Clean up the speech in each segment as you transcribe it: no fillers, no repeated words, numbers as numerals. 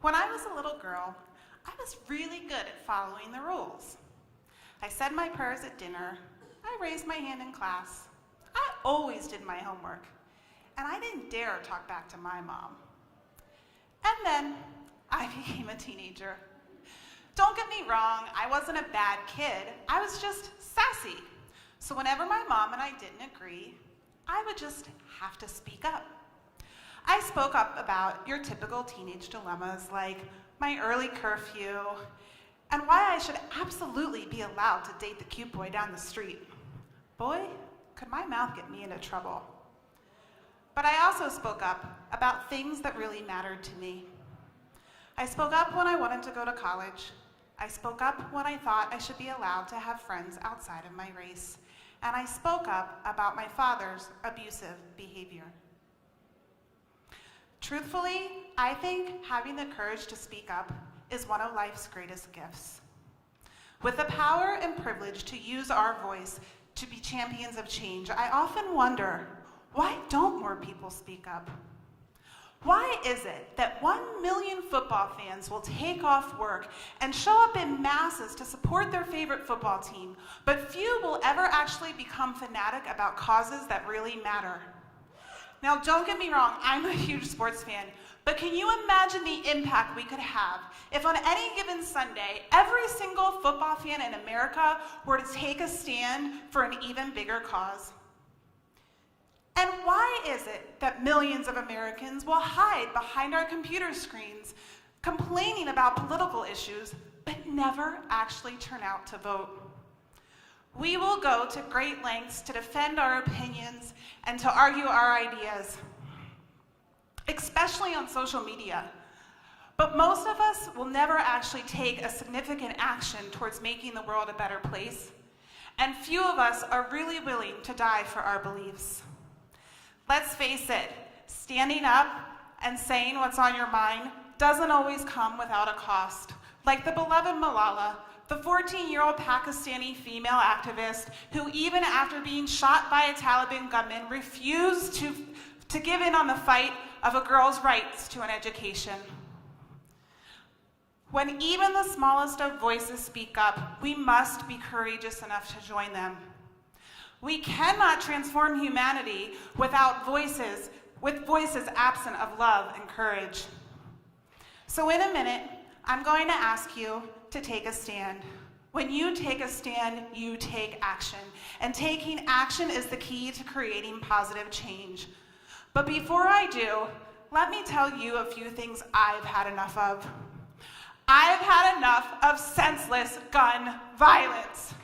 When I was a little girl, I was really good at following the rules. I said my prayers at dinner. I raised my hand in class. I always did my homework. And I didn't dare talk back to my mom. And then I became a teenager. Don't get me wrong, I wasn't a bad kid. I was just sassy. So whenever my mom and I didn't agree, I would just have to speak up. I spoke up about your typical teenage dilemmas like my early curfew and why I should absolutely be allowed to date the cute boy down the street. Boy, could my mouth get me into trouble. But I also spoke up about things that really mattered to me. I spoke up when I wanted to go to college. I spoke up when I thought I should be allowed to have friends outside of my race. And I spoke up about my father's abusive behavior. Truthfully, I think having the courage to speak up is one of life's greatest gifts. With the power and privilege to use our voice to be champions of change, I often wonder, why don't more people speak up? Why is it that 1 million football fans will take off work and show up in masses to support their favorite football team, but few will ever actually become fanatic about causes that really matter? Now, don't get me wrong, I'm a huge sports fan, but can you imagine the impact we could have if on any given Sunday, every single football fan in America were to take a stand for an even bigger cause? And why is it that millions of Americans will hide behind our computer screens, complaining about political issues, but never actually turn out to vote? We will go to great lengths to defend our opinions and to argue our ideas, especially on social media. But most of us will never actually take a significant action towards making the world a better place, and few of us are really willing to die for our beliefs. Let's face it, standing up and saying what's on your mind doesn't always come without a cost. Like the beloved Malala, the 14-year-old Pakistani female activist who, even after being shot by a Taliban gunman, refused to give in on the fight of a girl's rights to an education. When even the smallest of voices speak up, we must be courageous enough to join them. We cannot transform humanity with voices absent of love and courage. So in a minute, I'm going to ask you to take a stand. When you take a stand, you take action. And taking action is the key to creating positive change. But before I do, let me tell you a few things I've had enough of. I've had enough of senseless gun violence.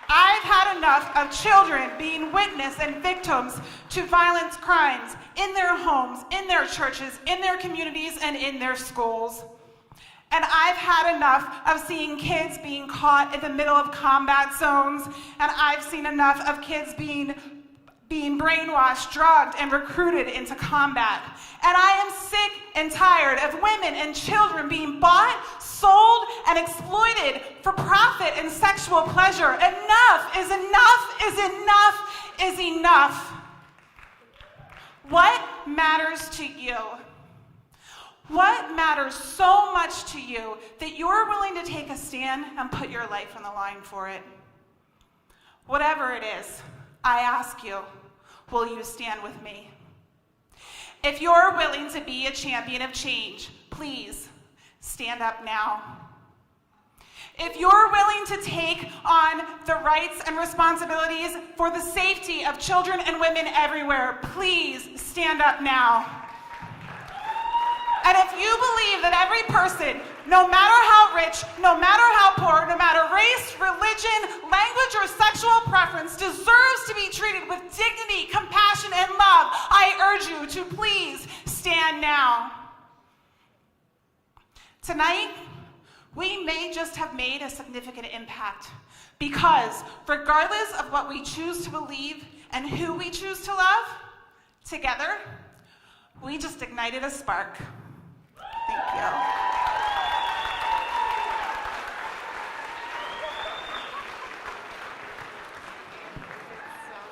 I've had enough of children being witness and victims to violent crimes in their homes, in their churches, in their communities, and in their schools. And I've had enough of seeing kids being caught in the middle of combat zones, and I've seen enough of kids being brainwashed, drugged, and recruited into combat. And I am sick and tired of women and children being bought, sold, and exploited for profit and sexual pleasure. Enough is enough is enough is enough. What matters to you? What matters so much to you that you're willing to take a stand and put your life on the line for it? Whatever it is, I ask you, will you stand with me? If you're willing to be a champion of change, please stand up now. If you're willing to take on the rights and responsibilities for the safety of children and women everywhere, please stand up now. And if you believe that every person, no matter how rich, no matter how poor, no matter race, religion, language, or sexual preference, deserves to be treated with dignity, compassion, and love, I urge you to please stand now. Tonight, we may just have made a significant impact because regardless of what we choose to believe and who we choose to love, together, we just ignited a spark. Thank you.